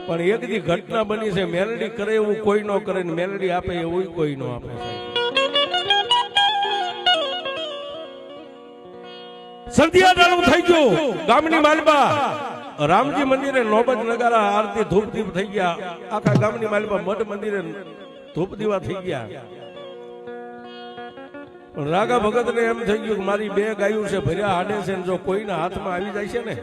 પણ એક દી ઘટના બની છે, મેલડી કરે એવું કોઈ ન કરે ને મેલડી આપે એવું કોઈ ન આપે. સંધ્યા ચાલુ થઈ ગયું ગામની માલપા રામજી મંદિરે નોબત નગારા આરતી ધૂપ દીપ થઈ ગયા. આખા ગામની માલપા મઠ મંદિરે ધૂપ દીવા થઈ ગયા. રાગા ભગત ને એમ થઈ ગયું કે મારી બે ગાયું છે ભર્યા હાડે છે, જો કોઈના હાથમાં આવી જાય છે ને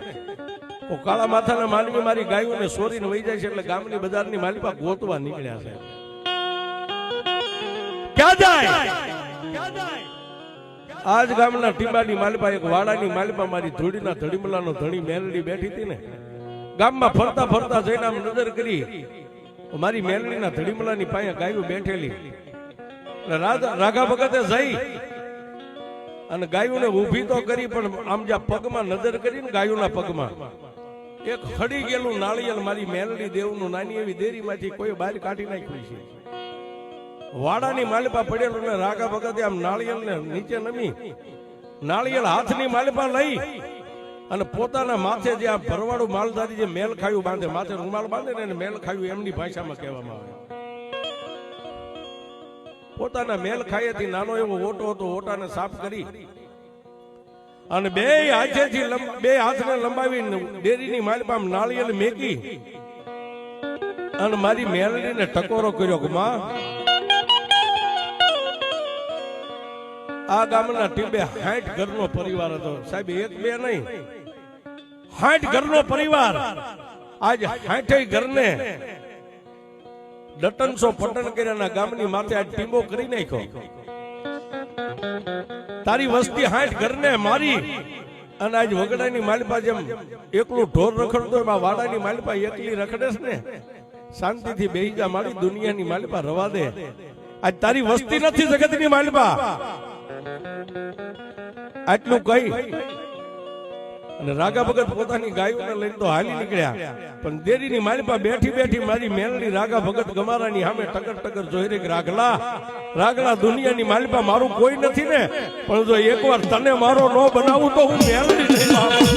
તો કાળા માથાના માનવી મારી ગાયું ને સોરીને વહી જાય છે. એટલે ગામની બજારની માલિપા ગોતવા નીકળ્યા છે. ક્યાં જાય? આજ ગામના ટીંબાની માલિપા એક વાડાની માલિપા મારી ધૂળીના ધડીમલાનો ધણી મેલડી બેઠી હતી ને, ગામમાં ફરતા ફરતા જઈને આમ નજર કરી મારી મેલડીના ધડીમલાની પાસે ગાયું બેઠેલી. રાગા ભગતે જઈ અને ગાયોને ઊભી તો કરી, પણ આમ જ્યાં પગમાં નજર કરીને ગાયોના પગમાં એક ખડી ગયેલું નાળિયેર મારી મેલડી દેવનું નાની એવી દેરીમાંથી કોઈ બહાર કાઢી નાખ્યું છે. વાડાની માલિપા પડેલું ને રાગા ભગતે આમ નાળિયેરને નીચે નમી નાળિયેર હાથની માલિપા લઈ અને પોતાના માથે જે આ ભરવાડું માલધારી જે મેલ ખાયું બાંધે, માથે રૂમાલ બાંધે ને એને મેલ ખાયું એમની ભાષામાં કહેવામાં આવે. પોતાના મેલ ખાયેથી નાનો એવો ઓટો હતો, ઓટાને સાફ કરી અને બે હાથને લંબાવી ડેરીની માલિપા નાળિયેર મેકી અને મારી મેલડીને ટકોરો કર્યો કે માં આ ગામના ટીબે 60 ઘરનો પરિવાર હતો સાહેબ, એક બે નહીં 60 ઘરનો પરિવાર. આજ 60 ઘરને ડટનસો પટન કર્યાના ગામની માથે આજ ટીંબો કરી નાખ્યો. તારી વસ્તી 60 ઘરને મારી અને આજ વગડાની માલિપા જેમ એકલું ઢોર રખડતો એમાં વાડાની માલિપા એકલી રખડેસ ને, શાંતિથી બેહી જા મારી દુનિયાની માલિપા રવા દે. આજ તારી વસ્તી નથી જગતની માલિપા. આટલું કહી અને રાગા ભગત પોતાની ગાયોને લઈને તો હાલી નીકળ્યા, પણ દેરીની માલિપા બેઠી બેઠી મારી મેલડી રાગા ભગત ગમારાની સામે ટકર ટકર જોઈ રહી. રાગલા દુનિયાની માલિપા મારું કોઈ નથી ને, પણ જો એકવાર તને મારો ન બનાવું તો હું મેલડી નહીં આવું.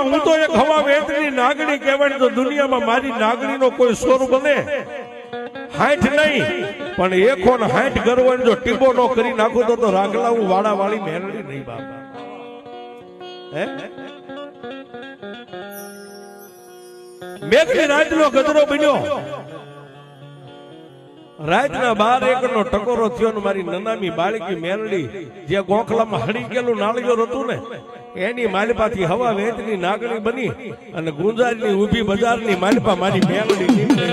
હું તો એક હવા વેતની નાગણી કહેવાય તો દુનિયામાં મારી નાગણીનો કોઈ સ્વર બને 60 નહીં પણ 160 ઘર હોય જો ટીબો નો કરી નાખું તો રાગલા હું વાડા વાળી મેલડી નહીં બાપા. હે મેઘની રાજનો ગજરો બન્યો, રાતના 12 એકરનો ટકોરો થયો ને મારી નનામી બાળકી મેલડી જે ગોખલામાં હળી ગયેલું નાળિયેર હતું ને એની માલિપાથી હવા વેતની નાગણી બની અને ગુંજારની ઊભી બજારની માલિપા મારી મેલડી નીકળી.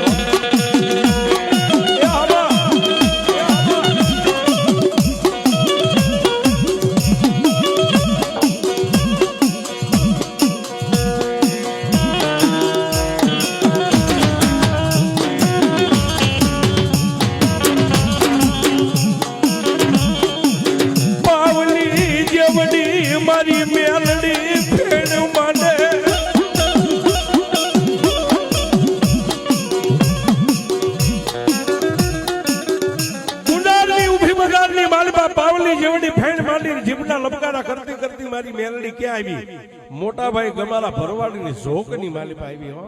કરતી કરતી મારી મેલડી ક્યાં આવી? મોટા ભાઈ ગમારા ભરવાડની ઝોકની માલિપા આવી હો.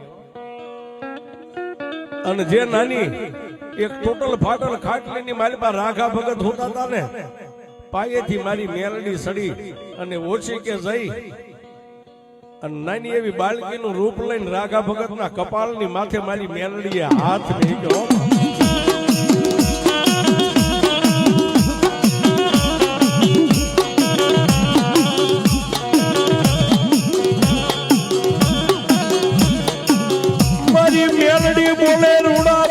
અને જે નાની એક ટોટલ ફાટલ ખાટલીની માલિપા રાઘા ભગત હોતા હતા ને, પાયેથી મારી મેલડી સડી અને ઓછી કે જઈ અને નાની એવી બાળકીનું રૂપ લઈને રાઘા ભગતના કપાળની માથે મારી મેલડીએ હાથ મૂક્યો. બોલે રૂડા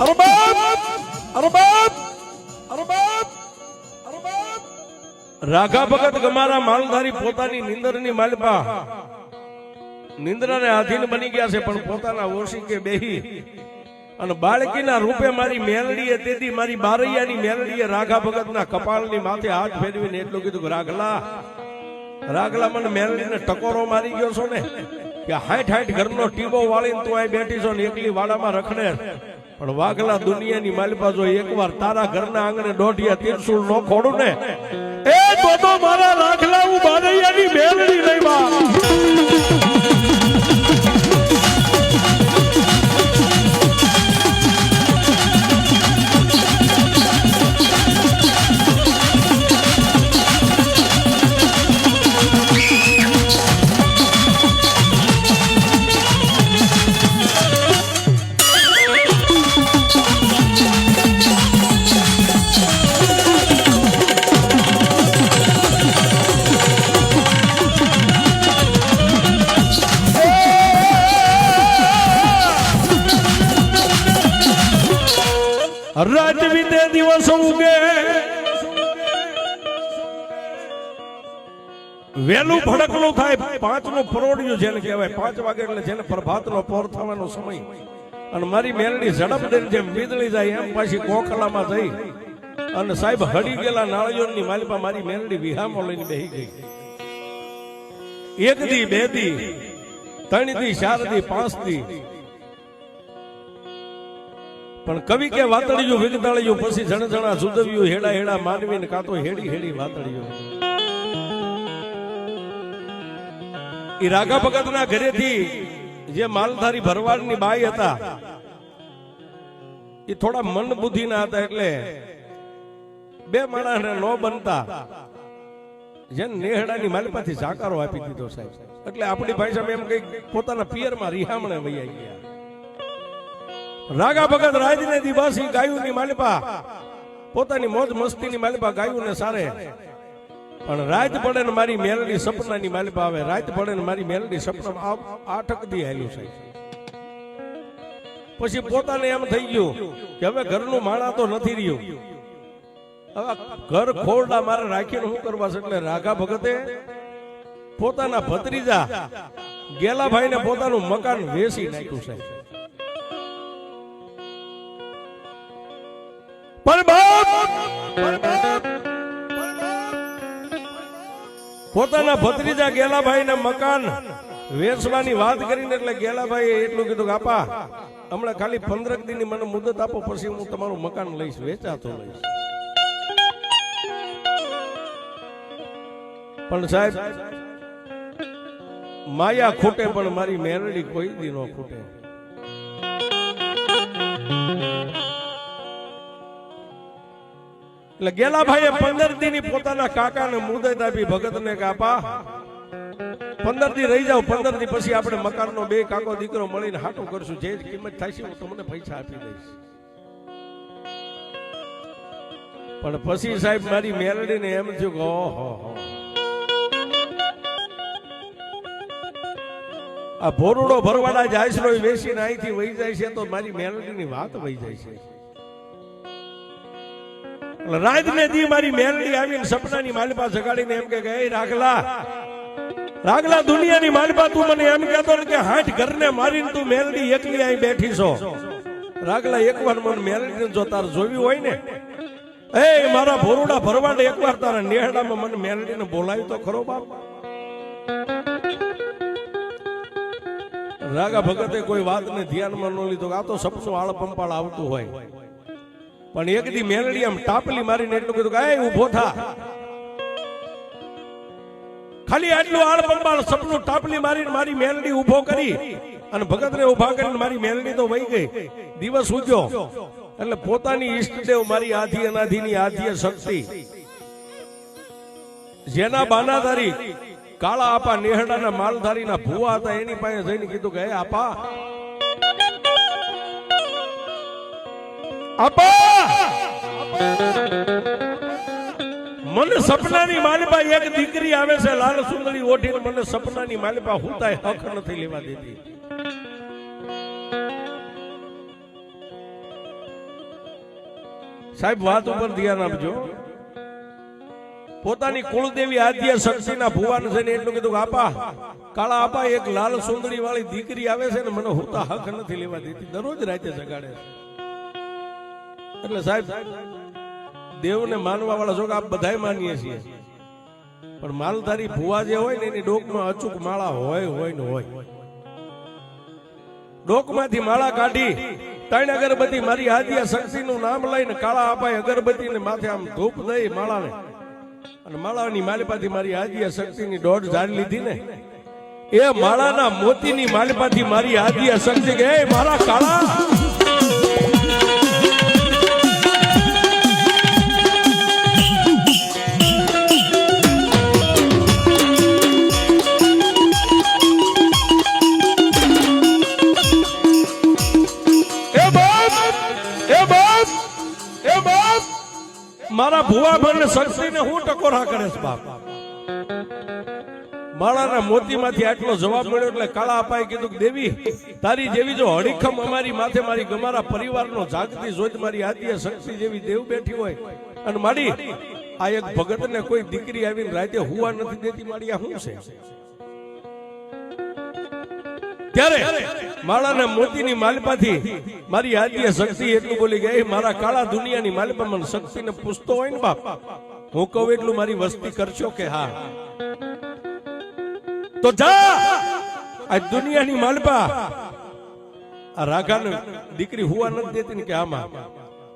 અરે બાપ અરે બાપ અરે બાપ અરે બાપ રાઘા ભગત ગમારા માલધારી પોતાની નિંદરની માલપા નિંદ્રાને આધીન બની ગયા છે, પણ પોતાના ઓશિકે બેહી અને બાળકીના રૂપે મારી મેલડીએ તેથી મારી બારૈયાની મેલડીએ રાઘા ભગતના કપાળની માથે હાથ ફેરવીને એટલું કીધું કે રાઘલા રાઘલા મને મેલડીને ટકોરો મારી ગયો છો ને કે 60 ઘરનો ટીબો વાળીને તું અહીં બેઠી છો ને એકલી વાડામાં રખડે, પણ વાઘલા દુનિયાની માલપા જો એકવાર તારા ઘરના આંગણે દોઢિયા તીરસુલ નો ખોડું ને એ તો મારા રાઘલા હું બારૈયાની મેલડી લઈ બા રાત વીતે દિવસ ઉગે વેલું ભડકલું થાય, 5 નું પરોડિયું જેને કહેવાય, 5 વાગે એટલે જેને પ્રભાતનો પોર થવાનો સમય, અને મારી મેલડી ઝડપ દઈને જેમ વીજળી જાય એમ પાછી કોખલામાં જઈ અને સાહેબ હડી ગયેલા નાળિયોની માલિપા મારી મેલડી વિહામો લઈને બેહી ગઈ. 1 દી 2 દી 3 દી 4 દી 5 દી, પણ કવિ કે વાતળિયું વિગતાળિયું પછી જણ જણા સુદવ્યું હેડા હેડા માનવી ને કાતો હેડી હેડી વાતળિયું. ઈ રાઘા ભગત ના ઘરેથી જે માલધારી ભરવાડની બાઈ હતા એ થોડા મન બુદ્ધિ ના હતા, એટલે 2 માણસને નો બનતા જેને નેહડાની માલિપાથી જાકારો આપી દીધો સાહેબ. એટલે આપણી ભાષામાં એમ કઈ પોતાના પિયરમાં રિહામણે વૈયા ગયા. રાઘા ભગત રાજને દિવાસી ગાયુની માલિપા પોતાની મોજ મસ્તીની માલિપા ગાયુને સારે, પણ રાત પડે ને મારી મેલડી સપનાની માલિપા આવે, રાત પડે ને મારી મેલડી સપના 8 દી હાલ્યું છે. પછી પોતાને એમ થઈ ગયું કે હવે ઘરનું માળા તો નથી રહ્યું, હવે ઘર ખોરડા મારે રાખીને શું કરવા છે, એટલે રાઘા ભગતે પોતાના ભત્રીજા ગેલાભાઈ ને પોતાનું મકાન વેચી નાખ્યું છે. પોતાના ભત્રીજા ગેલાભાઈ ને મકાન વેચવાની વાત કરીને એટલે ગેલાભાઈ એટલું કીધું કે આપા હમણાં ખાલી 15 દિનની મને મુદત આપો, પછી હું તમારું મકાન લઈશ, વેચાતો લઈશ. પણ સાહેબ માયા ખૂટે પણ મારી મેરડી કોઈ દી ન ખૂટે. એટલે ગેલાભાઈએ 15 દી પોતાના કાકાને મુદત આપી ભગતને કે આપા 15 દી રહી જાવ, 15 દી પછી આપણે મકાનનો 2 કાકો દીકરો મળીને હાટું કરશું, જે કિંમત થાય છે હું તમને પૈસા આપી દઈશ. પણ પછી સાહેબ મારી મેલડીને એમ થયું કે ઓહો આ ભોરુડો ભરવાડા જાયસરો વેચીને અહીંથી વહી જાય છે તો મારી મેલડીની વાત વહી જાય છે. રાત ને દી મારી મેલડી આવીને સપનાની માલિપા જગાડીને એમ કે એ રાઘલા રાઘલા દુનિયાની માલિપા તું મને એમ કહેતો કે 60 ઘરને મારીને તું મેલડી એકલી અહીં બેઠી છો. રાઘલા એકવાર મને મેલડીને જો તાર જોવી હોય ને એ મારા ભોરુડા ભરવાડે એકવાર તારા નેહડામાં મને મેલડીને બોલાવી તો ખરો બાપ. રાઘા ભગતે કોઈ વાતને ધ્યાનમાં ન લીધો, આ તો સપનું આળ પંપાળ આવતું હોય. પણ એક દી મેલડી આમ ટાપલી મારીને એટલું કીધું કે એ ઊભો થા. ખાલી આટલું આળ પંપાળ સપનું ટાપલી મારીને મારી મેલડી ઊભો કરી અને ભગતને ઊભા કરીને મારી મેલડી તો વહી ગઈ. દિવસ ઉગ્યો એટલે પોતાની ઈષ્ટદેવ મારી આધી અનાધીની આધ્ય શક્તિ જેના બાનાધારી કાળા આપા નેહડાના માલધારીના ભુવા હતા એની પાસે જઈને કીધું કે હે આપા આપા મને સપનાની માલિપા એક દીકરી આવે છે લાલ સુંદરી ઓઢીને, મને સપનાની માલિપા હુતાય હક નથી લેવા દેતી. સાહેબ વાત ઉપર ધ્યાન આપજો. પોતાની કુળદેવી આદ્ય શક્તિના ભુવાને જઈને એટલું કીધું, આપા કાળા આપા, એક લાલ સુંદરી વાળી દીકરી આવે છે ને, મને હુતા હક નથી લેવા દેતી, દરરોજ રાતે જગાડે. એટલે સાહેબ દેવને માનવા વાળા જો કે આપ બધાય માનીએ છીએ, પણ માલધારી ભુવા જે હોય ને એની ડોકમાં અચૂક માળા હોય ને હોય. ડોકમાંથી માળા કાઢી ત્રણ અગરબત્તી મારી આદ્ય શક્તિનું નામ લઈને કાળા આપાએ અગરબત્તીને માથે આમ ધૂપ દઈ માળાને, અને માળાની માલિપાથી મારી આદ્ય શક્તિની દોઢ ઝાડ લીધી ને, એ માળાના મોતીની માલિપાથી મારી આદ્ય શક્તિ કે મારા કાળા મારા ભુવા મને શક્તિને હું ટકોરા કરે છે બાપ. માળાના મોતીમાંથી આટલો જવાબ મળ્યો એટલે કાળા અપાએ કીધું કે દેવી, તારી જેવી જો હડીખમ અમારી માથે મારી ગમારા પરિવારનો જાગતી જોઈ મારી આદ્ય શક્તિ જેવી દેવ બેઠી હોય, અને માડી આ એક ભગતને કોઈ દીકરી આવીને રાતે હુવા નથી દેતી, માડી આ શું છે? ત્યારે માળાના મોતીની માલિપાથી મારી આદ્ય શક્તિ એટલું બોલી ગઈ, મારા કાળા દુનિયાની માલિપા મને શક્તિને પૂછતો હોય ને બાપ, હું કહું એટલું મારી વસ્તી કરશો કે હા? તો જા આ દુનિયાની માલિપા આ રાઘાને દીકરી હુવા નથી દેતી ને કે આમાં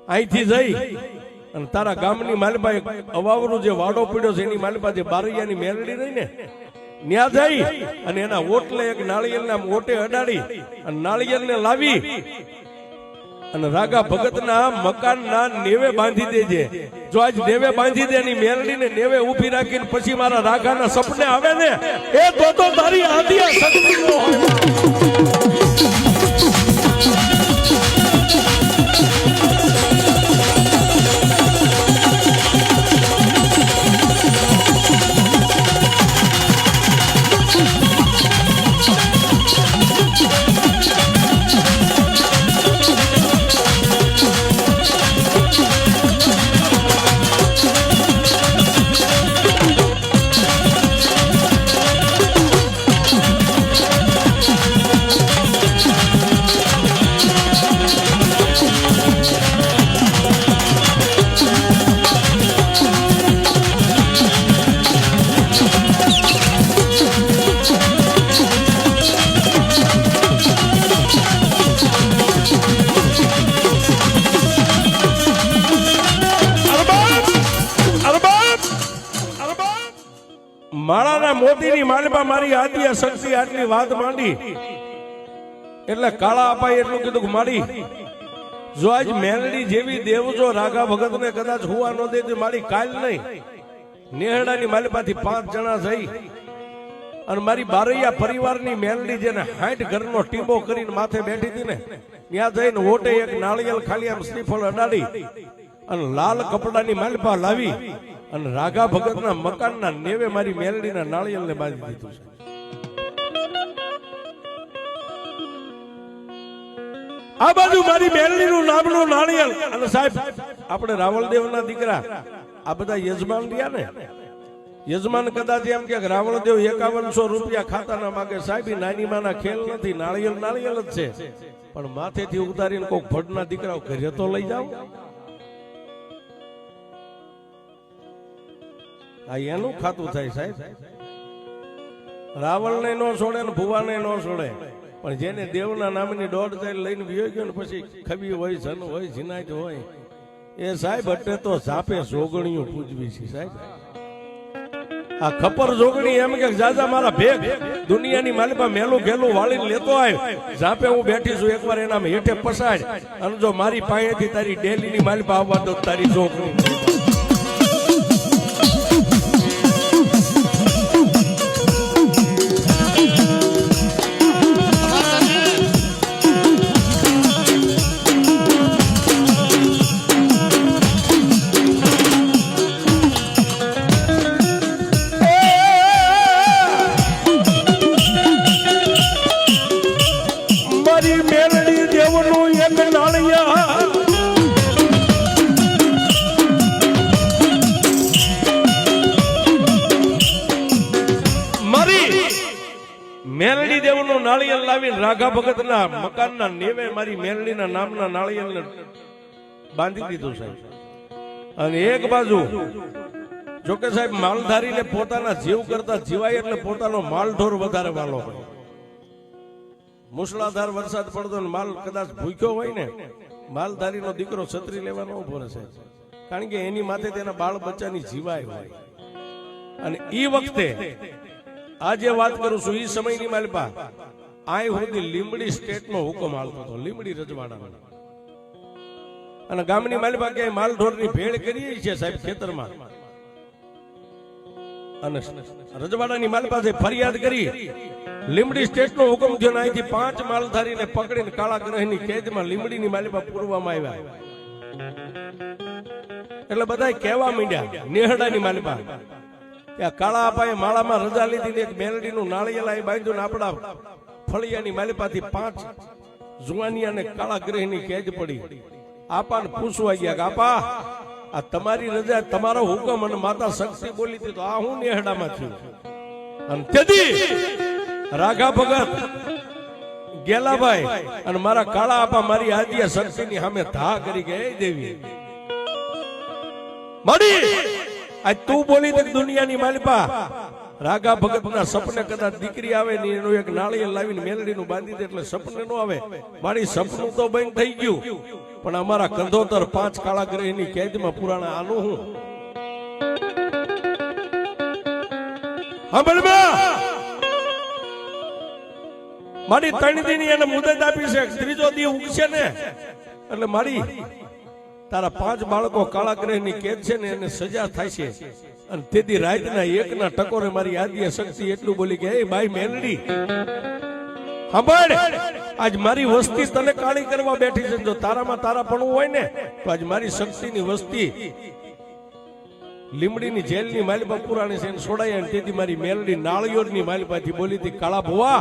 અહીંથી જઈ અને તારા ગામની માલિપા એક અવાવરું જે વાડો પડ્યો છે એની માલિપા જે બારૈયાની મેલડી રહી ને, ન્યા જઈ અને એના ઓટલે એક નાળિયેરના ઓટે અડાડી અને નાળિયેરને લાવી અને રાગા ભગતના મકાનના નેવે બાંધી દેજે. જો આજ નેવે બાંધી દે એની મેલડીને નેવે ઊભી રાખીને પછી મારા રાગાના સપને આવે ને, એ તો તારી આદ્ય શક્તિનો માળાના મોતીની માલિપા મારી આદ્ય શક્તિ આટલી વાત માંડી એટલે કાળા અપાએ એટલું કીધું કે મારી જો આજ મેલડી જેવી દેવ જો રાગા ભગતને કદાચ હુવા ન દે તો મારી કાલ નહીં નેહડાની માલિપાથી 5 જણા જઈ અને મારી બારૈયા પરિવારની મેલડી જેને 60 ઘરનો ટીંબો કરીને માથે બેઠી હતી ને, ત્યાં જઈને ઓટે એક નાળિયેર ખાલી આમ શ્રીફળ અડાડી અને લાલ કપડાની માલિપા લાવી અને રાગા ભગતના મકાનના નેવે મારી મેલડીના નાળિયેરને બાંધી દીધું છે. આ બાજુ મારી મેલડીનું નામનું નાળિયેર. અને સાહેબ આપણે રાવળદેવના દીકરા આ બધા યજમાન રહ્યા ને, યજમાન કદાચ એમ કે રાવળદેવ 5100 રૂપિયા ખાતાના માગે. સાહેબ નાની માના ખેલ નથી, નાળિયેર જ છે, પણ માથેથી ઉતારીને કોઈ ભડના દીકરાઓ ઘરે તો લઈ જાવ. આ એનું ખાતું થાય સાહેબ. રાવણને નો છોડે ને ભુવાને નો છોડે, પણ જેને દેવના નામની દોઢ જાય લઈને વિયો ગયો ને પછી ખબી હોય, જન હોય, જીનાટ હોય, એ સાહેબ એટલે તો ઝાપે જોગણીઓ પૂજવી છે સાહેબ. આ ખપર જોગણી એમ કે જાજા મારા ભેગ દુનિયાની માલિપા મેલું ઘેલું વાળીને લેતો આવ, ઝાપે હું બેઠી છું એકવાર એના હેઠે પસાડ, અને જો મારી પાસેથી તારી ડેલીની માલિપા આવવા દો તારી જોગણી. મેલડી દેવનું નાળિયેર લાવીને રાઘા ભગતના મકાનના નેવે મારી મેલડીના નામના નાળિયેરને બાંધી દીધું સાહેબ. અને એક બાજુ જોકે સાહેબ માલધારીને પોતાના જીવ કરતા જીવાય એટલે પોતાનો માલઢોર વધારે વાલો હોય. મુસળાધાર વરસાદ પડતો ને માલ કદાચ ભૂખ્યો હોય ને, માલધારીનો દીકરો છત્રી લેવાનો ઉભો રહેશે, કારણ કે એની માથે તેના બાળ બચ્ચાની જીવાય હોય. અને ઈ વખતે આજે વાત કરું છું, ઈ સમયની માલપા આ સુધી લીંબડી સ્ટેટનો હુકમ હાલતો હતો, લીંબડી રજવાડાનો. અને ગામની માલપા કે માલ ઢોરની ભેળ કરી છે સાહેબ ખેતરમાં, અને રજવાડાની માલપા ફરિયાદ કરી. લીંબડી સ્ટેટનો હુકમ થયો, અહીંથી 5 માલધારીને પકડીને કાળા ગ્રહની કેદમાં લીંબડીની માલપા પૂરવામાં આવ્યા. એટલે બધા કહેવા માંડ્યા નેહડાની માલપા કે આ કાળા આપાએ માળામાં રજા લીધી, એક મેલડીનું નાળિયેર બાંધ્યું ને આપણા ફળિયાની માલપાથી 5 જુવાનિયાને કાળા ગ્રહની કેદ પડી. આપાને પૂછવા ગયા કે આપા આ તમારી રજા, તમારો હુકમ અને માતા શક્તિ બોલી હતી, તો આ હું નેહડામાં થયું. અને તેથી રાઘા ભગત ગેલાભાઈ અને મારા કાળા આપા મારી આદિયા શક્તિની સામે ધા કરી કે દેવી મળી આજ તું બોલી તો દુનિયાની માલપા રાઘા ભગતના સપને કદાચ દીકરી આવે ને એનું એક નાળિયેર લાવીને મેલડીનું બાંધી દે એટલે સપને નો આવે. મારી સપનું તો બંધ થઈ ગયું, પણ અમારા કંધોતર 5 કાળા ગ્રહની કેદમાં પુરાણા આનું હું મારી 3 દી એને મુદત આપી છે, ત્રીજો દી ઉગશે ને એટલે મારી તારા 5 બાળકો કાળા ગ્રહની કેદ છે ને એને સજા થાય છે. અને તેથી રાતના 1ના ટકોરે મારી આદિયા શક્તિ એટલું બોલી કે એ બાઈ મેલડી સાંભળ, આજ મારી વસ્તી તને કાળી કરવા બેઠી છે. જો તારામાં તારા પણ હોય ને તો આજ મારી શક્તિની વસ્તી લીમડીની જેલની માલપા પુરાણી છે એને છોડાય. અને તેથી મારી મેલડી નાળિયોરની માલપાથી બોલી હતી કાળા ભુવા,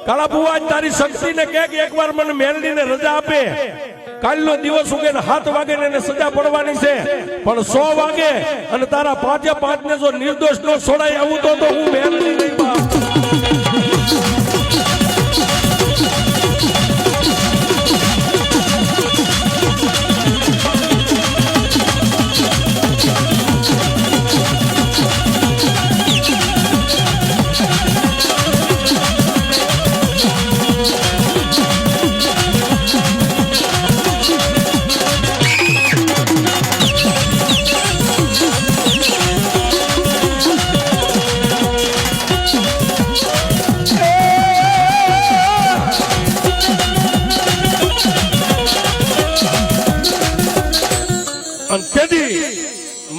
કાળા ભુવા તારી શક્તિને કે એકવાર મને મેલડીને રજા આપે. કાલનો દિવસ ઉગે ને 7 વાગે એને સજા પડવાની છે, પણ 100 વાગે અને તારા 5 ને જો નિર્દોષ નો છોડાય આવું તો હું મેલડી નહીં બા.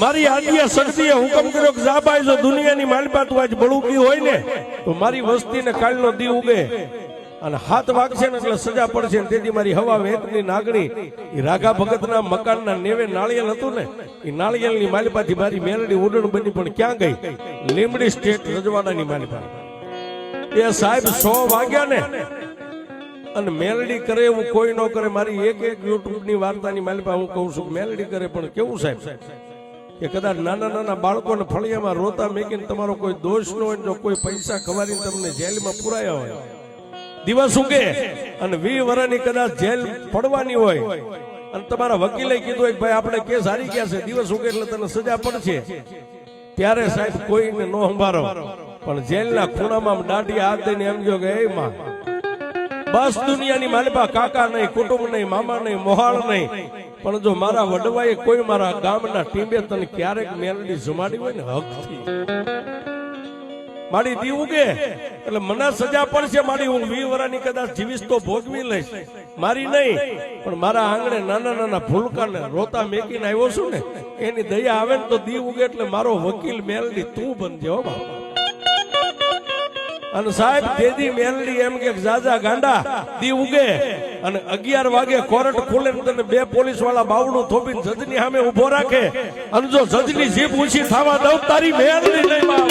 મારી આદિયા શક્તિએ હુકમ કર્યો કે જાબાઈ જો દુનિયાની માલપા તું આજ બળુકી હોય ને તો મારી વસ્તીને કાલનો દી ઉગે અને 7 વાગશે ને એટલે સજા પડશે. તેથી મારી હવા વેતની નાગણી એ રાઘા ભગતના મકાનના નેવે નાળિયેર હતું ને એ નાળિયેરની માલપાથી મારી મેલડી ઉડણ બની, પણ ક્યાં ગઈ? લીંબડી સ્ટેટ રજવાડાની માલપા. એ સાહેબ 100 વાગ્યા ને અને મેલડી કરે એવું કોઈ ન કરે. મારી એક યુટ્યુબ ની વાર્તાની માલપા હું કહું છું મેલડી કરે, પણ કેવું સાહેબ કે કદાચ નાના નાના બાળકોને ફળિયામાં રોતા મેકીને તમારો કોઈ દોષ ન હોય, જો કોઈ પૈસા ખવારીને તમને જેલમાં પુરાયા હોય, દિવસ ઉગે અને 20 વર્ષની કદાચ જેલ પડવાની હોય અને તમારા વકીલે કીધું કે ભાઈ આપણે કેસ હારી ગયા છે, દિવસ ઉગે એટલે તને સજા પડશે, ત્યારે સાહેબ કોઈને નો સંભાળો, પણ જેલના ખૂણામાં દાઢી હાથ દઈને એમ કહ્યો કે એ માં બસ દુનિયાની માલપા કાકા નહીં, કુટુંબ નહીં, મામા નહીં, મોહાળ નહીં, પણ જો મારા વડવાએ કોઈ મારા ગામના ટીમે તને ક્યારેક મેલડી જમાડી હોય ને હકથી મારી દી ઉગે એટલે મને સજા પડશે. મારી હું 20 વર્ષની કદાચ જીવીશ તો ભોગવી લઈશ, મારી નહીં, પણ મારા આંગણે નાના નાના ભૂલકાને રોતા મેકીને આવ્યો છું ને એની દયા આવે ને તો દી ઉગે એટલે મારો વકીલ મેલડી તું બનજે હો બાપા. અને સાહેબ દેદી મેલડી એમ કે જાજા ગાંડા દી ઉગે અને 11 વાગે કોર્ટ ખુલે ને તને 2 પોલીસ વાળા બાવડું થોપીને જજની સામે ઉભો રાખે અને જો જજની જીભ ઊંચી થવા દઉં તારી મેલડી નહીં બાપ.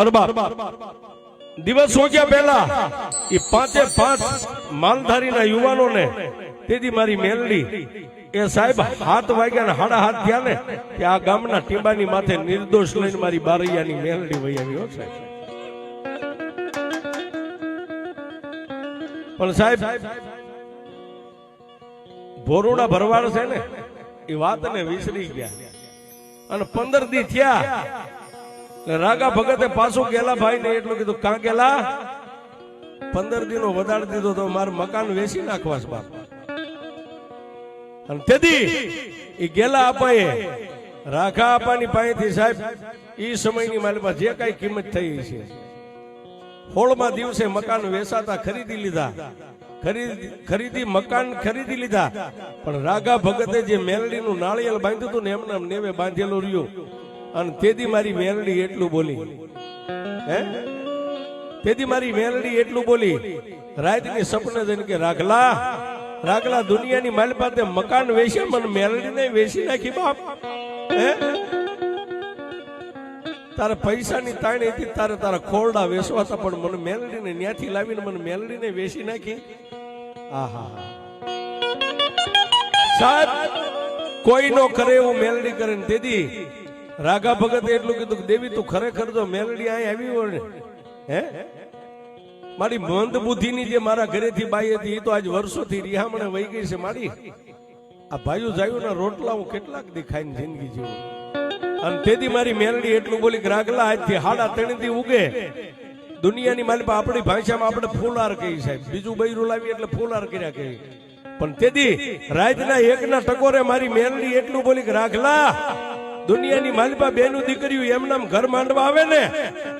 અરબાબ દિવસ સોચ્યા પહેલા એ 5 માલધારીના યુવાનોને તેથી મારી મેલડી એ સાહેબ 7 વાગ્યા હાડા હાથ થયા ને કે આ ગામના ટીંબાની માથે નિર્દોષ લઈને મારી બારૈયાની મેલડી વહી આવી હો સાહેબ. પણ સાહેબ ભોરુડા ભરવાડ છે ને એ વાતને વિસરી ગયા અને 15 દી થયા રાગા ભગતે પાછું ગેલા ભાઈ ને એટલું કીધું કાં ગેલા 15 દીનો વધારી દીધો તો મારું મકાન વેચી નાખવા બાપ. અને તેથી એ ગેલા અપાએ રાખા અપાની પાસેથી સાહેબ એ સમયની મારી પાસે જે કઈ કિંમત થઈ છે 16મા દિવસે મકાન વેચાતા ખરીદી લીધા મકાન ખરીદી લીધા. પણ રાગા ભગતે જે મેલડીનું નાળિયેર બાંધ્યું હતું ને એમને નેવે બાંધેલું રહ્યું. અને તેથી મારી મેલડી એટલું બોલી તેથી મારી મેલડી એટલું બોલી રાતની સપને જઈને કે રાખલા દુનિયાની મારી પાસે મકાન વેચે મને મેલડી ને વેચી નાખી બાપ. તારે પૈસાની તાણ હતી તારે તારા ખોરડા વેચવાતા પણ મને મેલડીને ન્યાથી લાવીને મને મેલડીને વેચી નાખી. આહા સાહેબ કોઈ નો કરે એવું મેલડી કરે ને તેથી રાગા ભગતે એટલું કીધું દેવી તું ખરેખર જો મેલડી અહીં આવી હોય ને મારી મંદ બુદ્ધિની જે મારા ઘરેથી બાઈ હતી એ તો આજ વર્ષોથી રિહામણે વહી ગઈ છે. મારી આ ભાઈઓ જાયુના રોટલા હું કેટલાક દેખાઈને જિંદગી જીવું. અને તેથી મારી મેલડી એટલું બોલી કે રાગલા આજથી 3:30 દી ઉગે દુનિયાની માલિક આપણી ભાષામાં આપણે ફૂલાર કહી સાહેબ બીજું બૈરું લાવી એટલે ફૂલાર કર્યા કહી. પણ તેથી રાતના 1ના ટકોરે મારી મેલડી એટલું બોલી કે રાખલા દુનિયાની માલિપા બેનું દીકરીઓ એમનામ ઘર માંડવા આવે ને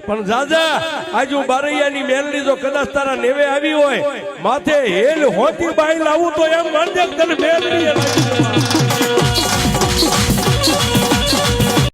પણ જાજા આજુ બારૈયાની મેલડી જો કદાચ તારા નેવે આવી હોય માથે હેલ હોતી બાઈ લાવું તો એમ માનજે તને મેલડી